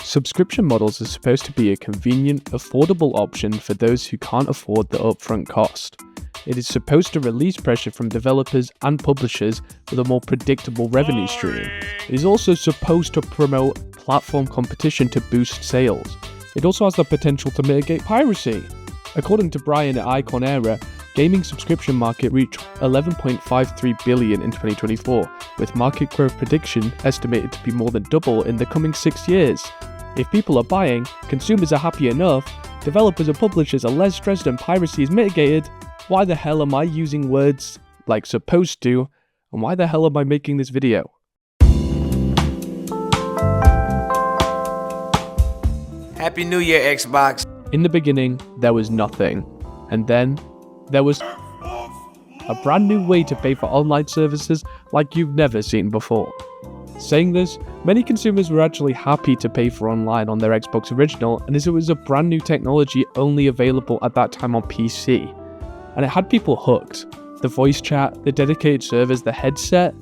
Subscription models are supposed to be a convenient, affordable option for those who can't afford the upfront cost. It is supposed to release pressure from developers and publishers with a more predictable revenue stream. It is also supposed to promote platform competition to boost sales. It also has the potential to mitigate piracy. According to Brian at Icon Era, gaming subscription market reached $11.53 billion in 2024, with market growth prediction estimated to be more than double in the coming 6 years. If people are buying, consumers are happy enough, developers and publishers are less stressed and piracy is mitigated, why the hell am I using words like supposed to, and why the hell am I making this video? Happy New Year, Xbox. In the beginning, there was nothing, and then there was a brand new way to pay for online services like you've never seen before. Saying this, many consumers were actually happy to pay for online on their Xbox Original, and as it was a brand new technology only available at that time on PC. And it had people hooked. The voice chat, the dedicated servers, the headset.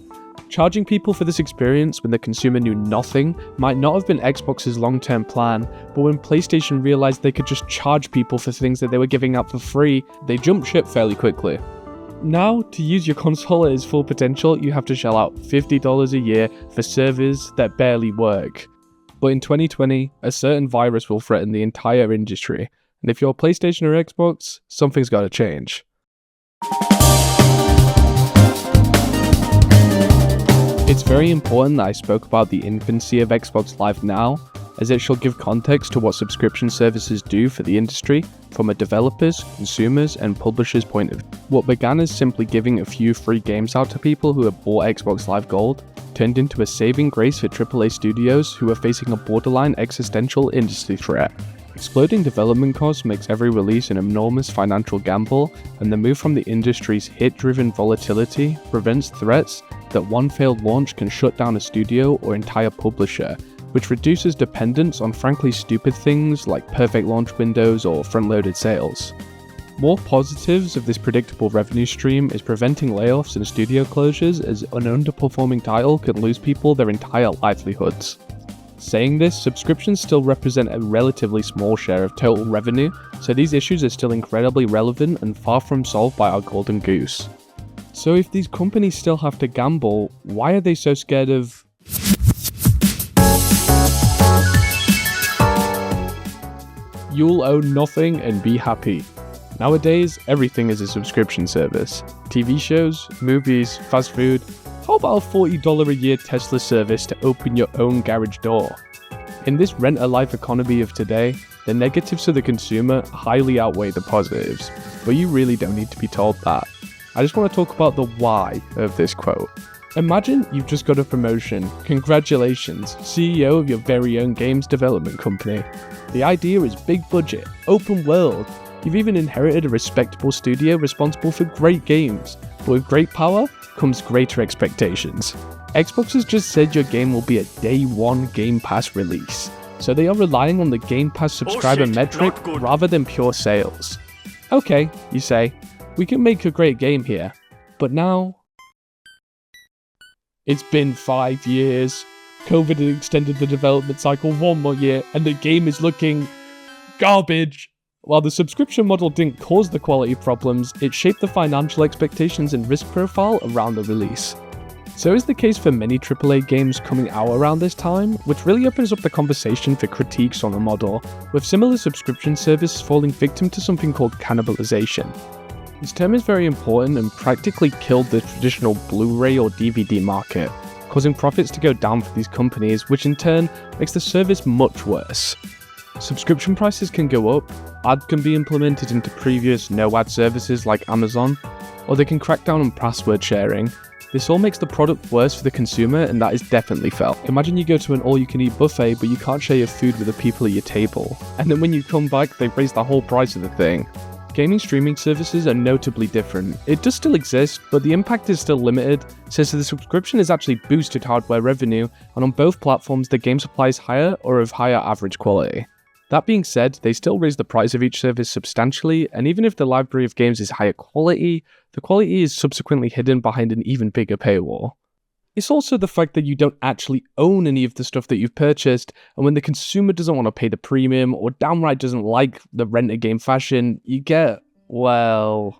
Charging people for this experience when the consumer knew nothing might not have been Xbox's long-term plan, but when PlayStation realized they could just charge people for things that they were giving out for free, they jumped ship fairly quickly. Now, to use your console at its full potential, you have to shell out $50 a year for servers that barely work. But in 2020, a certain virus will threaten the entire industry, and if you're PlayStation or Xbox, something's gotta change. It's very important that I spoke about the infancy of Xbox Live now, as it shall give context to what subscription services do for the industry from a developer's, consumers, and publisher's point of view. What began as simply giving a few free games out to people who had bought Xbox Live Gold turned into a saving grace for AAA studios who are facing a borderline existential industry threat. Exploding development costs makes every release an enormous financial gamble, and the move from the industry's hit-driven volatility prevents threats that one failed launch can shut down a studio or entire publisher, which reduces dependence on frankly stupid things like perfect launch windows or front-loaded sales. More positives of this predictable revenue stream is preventing layoffs and studio closures, as an underperforming title can lose people their entire livelihoods. Saying this, subscriptions still represent a relatively small share of total revenue, so these issues are still incredibly relevant and far from solved by our golden goose. So if these companies still have to gamble, why are they so scared of you'll own nothing and be happy? Nowadays, everything is a subscription service. TV shows, movies, fast food. How about a $40 a year Tesla service to open your own garage door? In this rent-a-life economy of today, the negatives to the consumer highly outweigh the positives, but you really don't need to be told that. I just want to talk about the why of this quote. Imagine you've just got a promotion. Congratulations, CEO of your very own games development company. The idea is big budget, open world. You've even inherited a respectable studio responsible for great games, but with great power comes greater expectations. Xbox has just said your game will be a day one Game Pass release, so they are relying on the Game Pass subscriber metric rather than pure sales. Okay, you say, we can make a great game here, but now it's been 5 years. COVID has extended the development cycle 1 more year, and the game is looking garbage. While the subscription model didn't cause the quality problems, it shaped the financial expectations and risk profile around the release. So is the case for many AAA games coming out around this time, which really opens up the conversation for critiques on the model, with similar subscription services falling victim to something called cannibalization. This term is very important and practically killed the traditional Blu-ray or DVD market, causing profits to go down for these companies, which in turn makes the service much worse. Subscription prices can go up, ads can be implemented into previous no-ad services like Amazon, or they can crack down on password sharing. This all makes the product worse for the consumer, and that is definitely felt. Imagine you go to an all-you-can-eat buffet, but you can't share your food with the people at your table, and then when you come back, they've raised the whole price of the thing. Gaming streaming services are notably different. It does still exist, but the impact is still limited, since the subscription has actually boosted hardware revenue, and on both platforms the game supply is higher or of higher average quality. That being said, they still raise the price of each service substantially, and even if the library of games is higher quality, the quality is subsequently hidden behind an even bigger paywall. It's also the fact that you don't actually own any of the stuff that you've purchased, and when the consumer doesn't want to pay the premium or downright doesn't like the rent-a-game fashion, you get, well...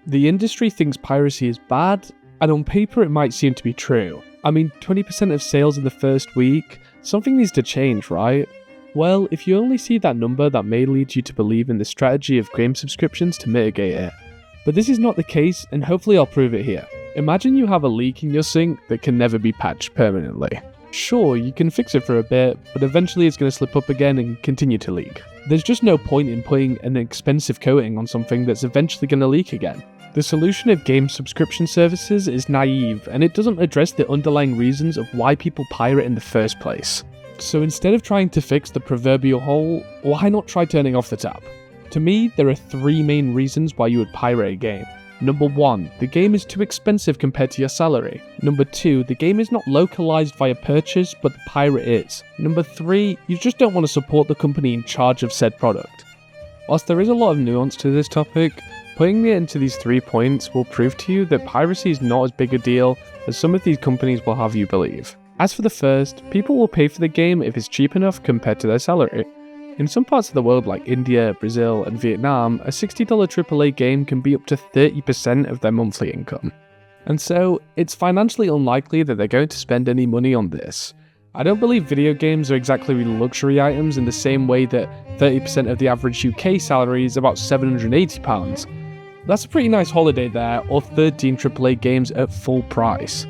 The industry thinks piracy is bad, and on paper it might seem to be true. I mean, 20% of sales in the first week, something needs to change, right? Well, if you only see that number, that may lead you to believe in the strategy of game subscriptions to mitigate it. But this is not the case, and hopefully I'll prove it here. Imagine you have a leak in your sink that can never be patched permanently. Sure, you can fix it for a bit, but eventually it's going to slip up again and continue to leak. There's just no point in putting an expensive coating on something that's eventually going to leak again. The solution of game subscription services is naive, and it doesn't address the underlying reasons of why people pirate in the first place. So instead of trying to fix the proverbial hole, why not try turning off the tap? To me, there are 3 main reasons why you would pirate a game. Number 1, the game is too expensive compared to your salary. Number 2, the game is not localized via purchase, but the pirate is. Number 3, you just don't want to support the company in charge of said product. Whilst there is a lot of nuance to this topic, putting it into these 3 points will prove to you that piracy is not as big a deal as some of these companies will have you believe. As for the first, people will pay for the game if it's cheap enough compared to their salary. In some parts of the world like India, Brazil, and Vietnam, a $60 AAA game can be up to 30% of their monthly income. And so, it's financially unlikely that they're going to spend any money on this. I don't believe video games are exactly luxury items in the same way that 30% of the average UK salary is about £780. That's a pretty nice holiday there, or 13 AAA games at full price.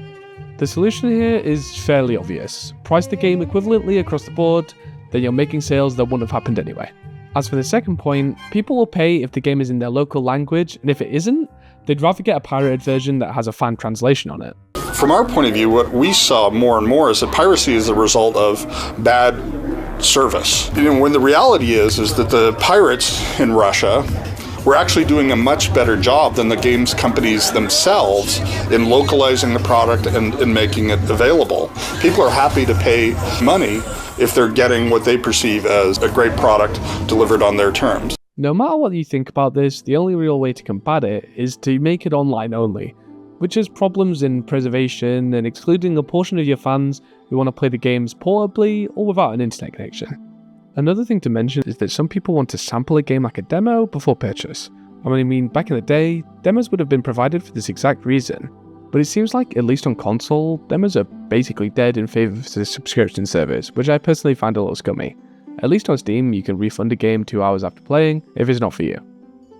The solution here is fairly obvious. Price the game equivalently across the board, then you're making sales that wouldn't have happened anyway. As for the second point, people will pay if the game is in their local language, and if it isn't, they'd rather get a pirated version that has a fan translation on it. From our point of view, what we saw more and more is that piracy is the result of bad service. When the reality is that the pirates in Russia were actually doing a much better job than the games companies themselves in localizing the product and making it available. People are happy to pay money if they're getting what they perceive as a great product delivered on their terms. No matter what you think about this, the only real way to combat it is to make it online only, which has problems in preservation and excluding a portion of your fans who want to play the games portably or without an internet connection. Another thing to mention is that some people want to sample a game like a demo before purchase. I mean, back in the day, demos would have been provided for this exact reason, but it seems like, at least on console, demos are basically dead in favour of the subscription service, which I personally find a little scummy. At least on Steam, you can refund a game 2 hours after playing if it's not for you.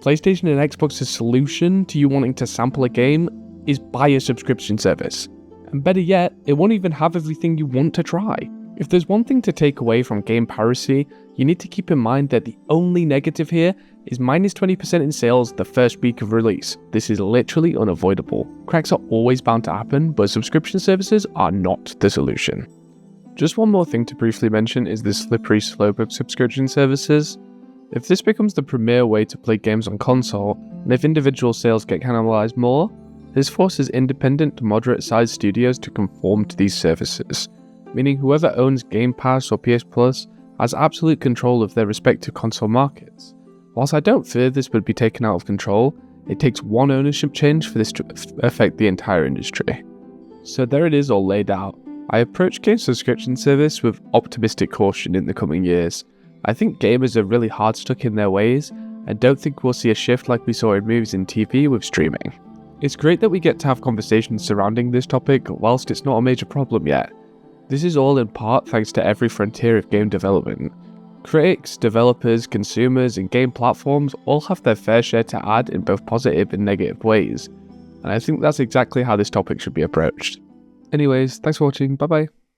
PlayStation and Xbox's solution to you wanting to sample a game is buy a subscription service. And better yet, it won't even have everything you want to try. If there's one thing to take away from game piracy, you need to keep in mind that the only negative here is minus 20% in sales the first week of release. This is literally unavoidable. Cracks are always bound to happen, but subscription services are not the solution. Just one more thing to briefly mention is the slippery slope of subscription services. If this becomes the premier way to play games on console, and if individual sales get cannibalized more, this forces independent to moderate-sized studios to conform to these services, meaning whoever owns Game Pass or PS Plus has absolute control of their respective console markets. Whilst I don't fear this would be taken out of control, it takes one ownership change for this to affect the entire industry. So there it is all laid out. I approach game subscription service with optimistic caution in the coming years. I think gamers are really hard stuck in their ways, and don't think we'll see a shift like we saw in movies and TV with streaming. It's great that we get to have conversations surrounding this topic whilst it's not a major problem yet. This is all in part thanks to every frontier of game development. Critics, developers, consumers, and game platforms all have their fair share to add in both positive and negative ways, and I think that's exactly how this topic should be approached. Anyways, thanks for watching, bye bye.